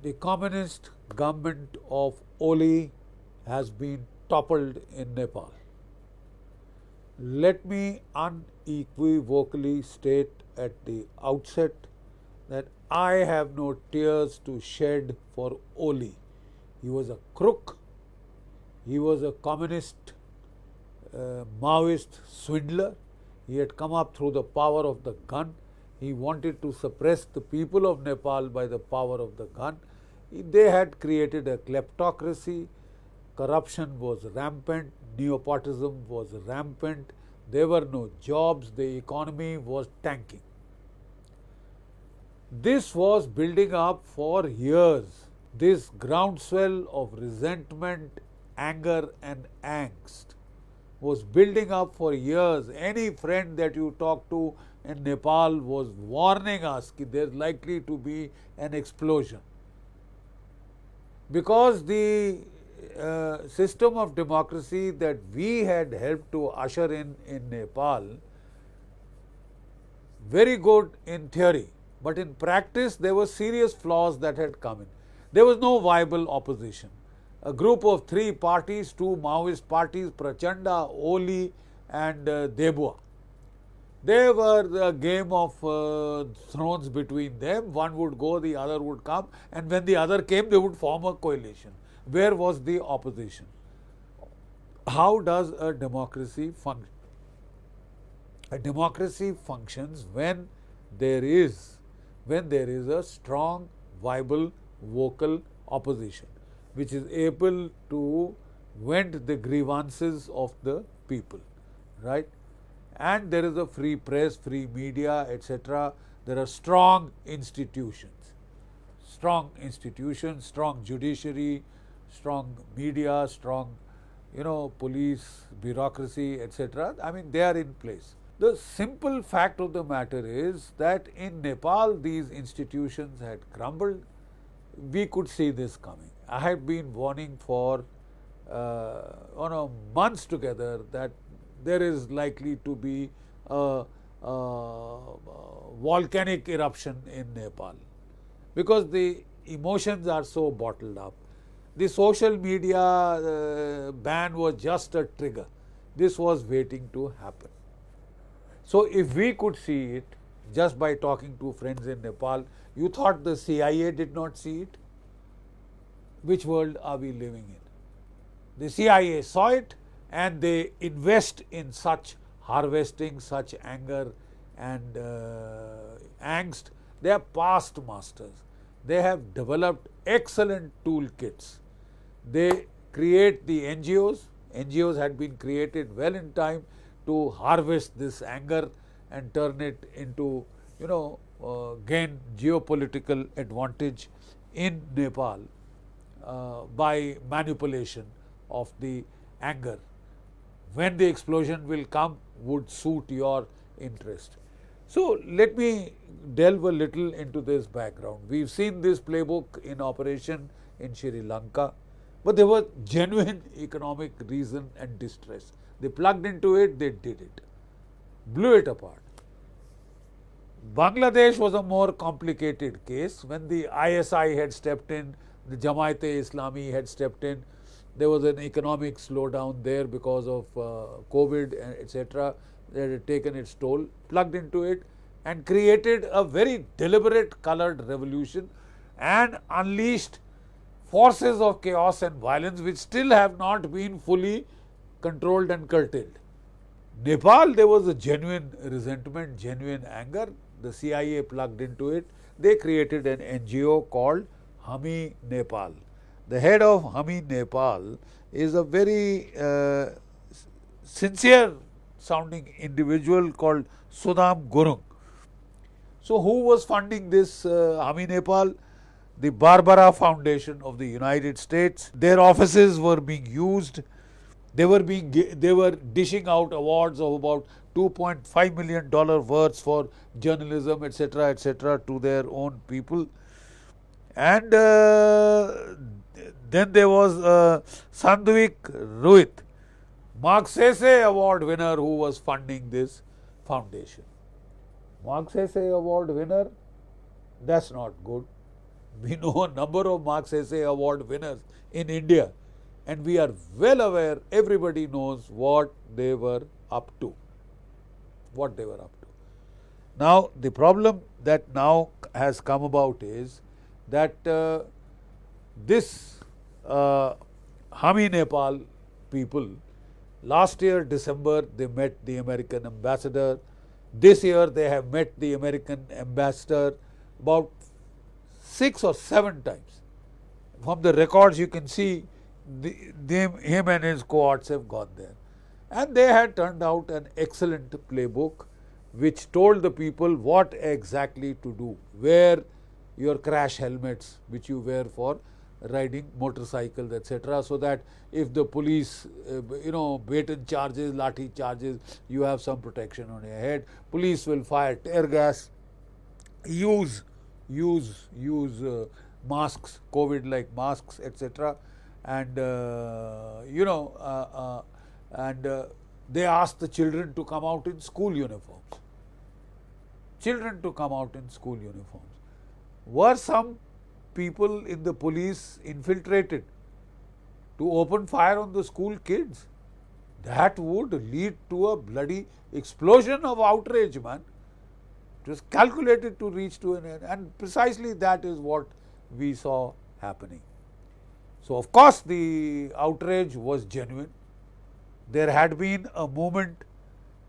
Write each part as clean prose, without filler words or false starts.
the communist government of Oli has been toppled in Nepal. Let me unequivocally state at the outset that I have no tears to shed for Oli. He was a crook, he was a communist Maoist swindler, he had come up through the power of the gun, he wanted to suppress the people of Nepal by the power of the gun. They had created a kleptocracy, corruption was rampant, nepotism was rampant, there were no jobs, the economy was tanking. This was building up for years. This groundswell of resentment, anger and angst was building up for years. Any friend that you talk to in Nepal was warning us that there's likely to be an explosion. Because the system of democracy that we had helped to usher in Nepal, very good in theory, but in practice there were serious flaws that had come in. There was no viable opposition. A group of three parties, two Maoist parties, Prachanda, Oli and Debua. They were a game of thrones between them. One would go, the other would come, and when the other came, they would form a coalition. Where was the opposition? How does a democracy function? A democracy functions when there is a strong, viable, vocal opposition, which is able to vent the grievances of the people, right? And there is a free press, free media, etc. There are strong institutions, strong judiciary, strong media, strong, police, bureaucracy, etc. I mean, they are in place. The simple fact of the matter is that in Nepal, these institutions had crumbled. We could see this coming. I have been warning for months together that there is likely to be a volcanic eruption in Nepal because the emotions are so bottled up. The social media ban was just a trigger. This was waiting to happen. So if we could see it just by talking to friends in Nepal, you thought the CIA did not see it? Which world are we living in? The CIA saw it and they invest in such harvesting, such anger and angst. They are past masters. They have developed excellent toolkits. They create the NGOs. NGOs had been created well in time to harvest this anger and turn it into, gain geopolitical advantage in Nepal by manipulation of the anger. When the explosion will come would suit your interest. So let me delve a little into this background. We've seen this playbook in operation in Sri Lanka, but there was genuine economic reason and distress. They plugged into it, they did it, blew it apart. Bangladesh was a more complicated case. When the ISI had stepped in, the Jamaat-e-Islami had stepped in, there was an economic slowdown there because of COVID, etc. They had taken its toll, plugged into it and created a very deliberate colored revolution and unleashed forces of chaos and violence which still have not been fully controlled and curtailed. Nepal, there was a genuine resentment, genuine anger. The CIA plugged into it. They created an NGO called Hami Nepal. The head of Hami Nepal is a very sincere sounding individual called Sudham Gurung. So who was funding this Hami Nepal? The Barbara Foundation of the United States. Their offices were being used. They were dishing out awards of about $2.5 million worth for journalism, etc., to their own people. And then there was Sandvik Ruit, Magsaysay Award winner, who was funding this foundation. Magsaysay Award winner, that's not good. We know a number of Marx Essay Award winners in India, and we are well aware, everybody knows what they were up to. What they were up to. Now, the problem that now has come about is that this Hami Nepal people, last year December they met the American ambassador. This year they have met the American ambassador about 6 or 7 times. From the records you can see him and his cohorts have gone there. And they had turned out an excellent playbook which told the people what exactly to do. Wear your crash helmets which you wear for riding motorcycles, etc., so that if the police, baton charges, lathi charges, you have some protection on your head. Police will fire tear gas. Use masks, COVID-like masks, etc. And they asked the children to come out in school uniforms. Were some people in the police infiltrated to open fire on the school kids? That would lead to a bloody explosion of outrage, man. It was calculated to reach to an end, and precisely that is what we saw happening. So, of course, the outrage was genuine. There had been a movement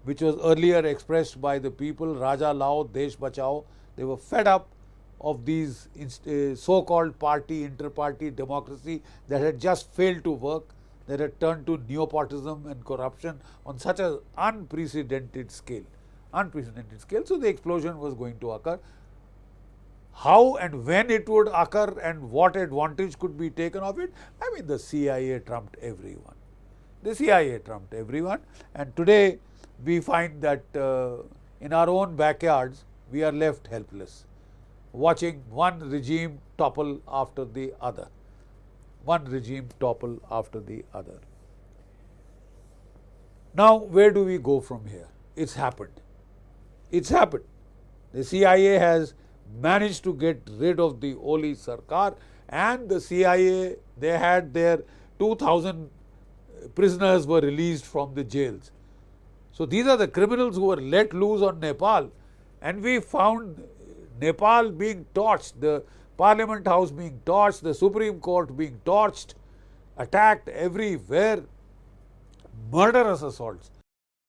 which was earlier expressed by the people, Raja Lao, Desh Bachao. They were fed up of these so-called inter-party democracy that had just failed to work, that had turned to nepotism and corruption on such an unprecedented scale. So the explosion was going to occur. How and when it would occur and what advantage could be taken of it, I mean, the CIA trumped everyone. And today we find that in our own backyards we are left helpless, watching one regime topple after the other. Now, where do we go from here? It's happened. The CIA has managed to get rid of the Oli Sarkar, and the CIA, they had their 2,000 prisoners were released from the jails. So these are the criminals who were let loose on Nepal, and we found Nepal being torched, the Parliament House being torched, the Supreme Court being torched, attacked everywhere, murderous assaults.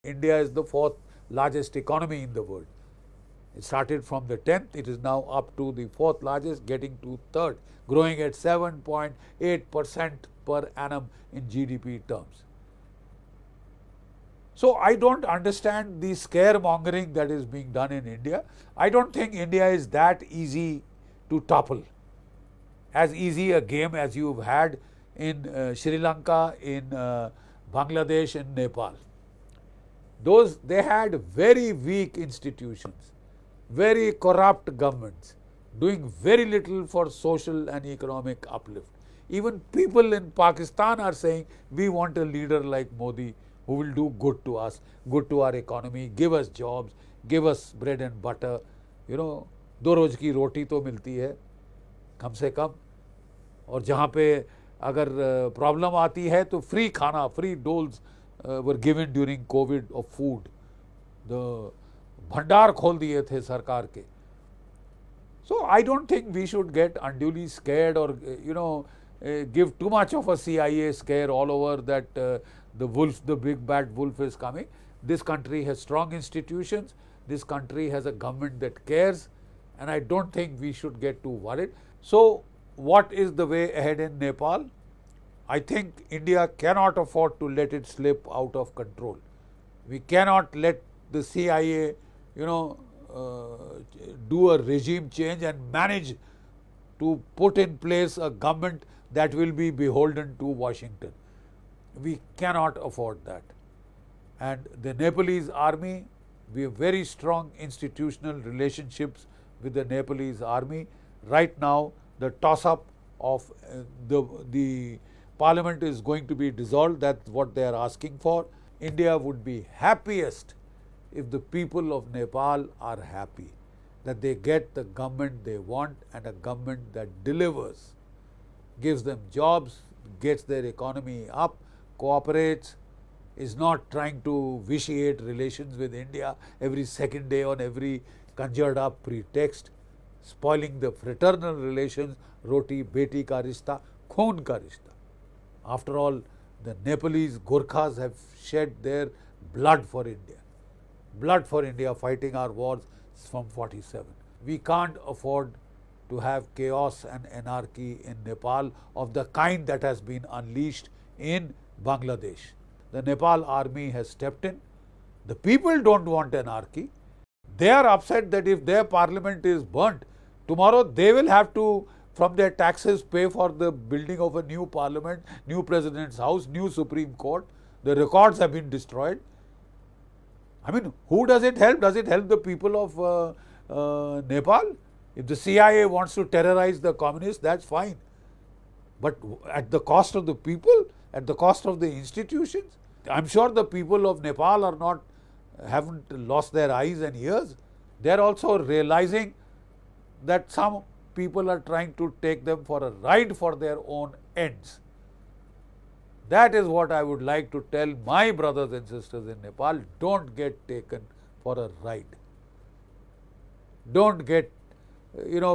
India is the 4th largest economy in the world. It started from the 10th, it is now up to the 4th largest, getting to 3rd, growing at 7.8% per annum in GDP terms. So I don't understand the scaremongering that is being done in India. I don't think India is that easy to topple, as easy a game as you've had in Sri Lanka, in Bangladesh and Nepal. They had very weak institutions, very corrupt governments, doing very little for social and economic uplift. Even people in Pakistan are saying, we want a leader like Modi who will do good to us, good to our economy, give us jobs, give us bread and butter. 2 रोज की रोटी तो मिलती है कम से कम, और जहाँ पे अगर problem आती है तो फ्री खाना, free doles were given during COVID of food. The भंडार खोल दिए थे सरकार के. So I don't think we should get unduly scared or give too much of a CIA scare all over that the big bad wolf is coming. This country has strong institutions. This country has a government that cares, and I don't think we should get too worried. So what is the way ahead in Nepal? I think India cannot afford to let it slip out of control. We cannot let the CIA, do a regime change and manage to put in place a government that will be beholden to Washington. We cannot afford that. And the Nepalese army, we have very strong institutional relationships with the Nepalese army. Right now, the toss-up of the parliament is going to be dissolved. That's what they are asking for. India would be happiest if the people of Nepal are happy. that they get the government they want and a government that delivers, gives them jobs, gets their economy up, cooperates, is not trying to vitiate relations with India every second day on every conjured up pretext, spoiling the fraternal relations, roti beti ka rishta, khoon ka rishta. After all, the Nepalese Gurkhas have shed their blood for India, fighting our wars from 47. We can't afford to have chaos and anarchy in Nepal of the kind that has been unleashed in Bangladesh. The Nepal army has stepped in. The people don't want anarchy. They are upset that if their parliament is burnt, tomorrow they will have to, from their taxes, pay for the building of a new parliament, new president's house, new Supreme Court. The records have been destroyed. I mean, who does it help? Does it help the people of Nepal? If the CIA wants to terrorize the communists, that's fine. But at the cost of the people, at the cost of the institutions, I'm sure the people of Nepal haven't lost their eyes and ears. They're also realizing that some people are trying to take them for a ride for their own ends. That is what I would like to tell my brothers and sisters in Nepal. Don't get taken for a ride. Don't get,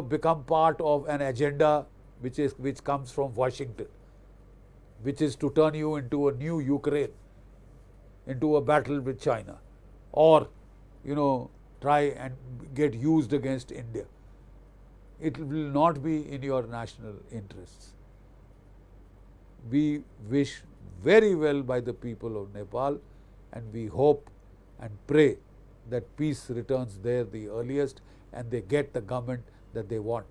become part of an agenda which comes from Washington, which is to turn you into a new Ukraine, into a battle with China, or, try and get used against India. It will not be in your national interests. We wish very well by the people of Nepal, and we hope and pray that peace returns there the earliest and they get the government that they want.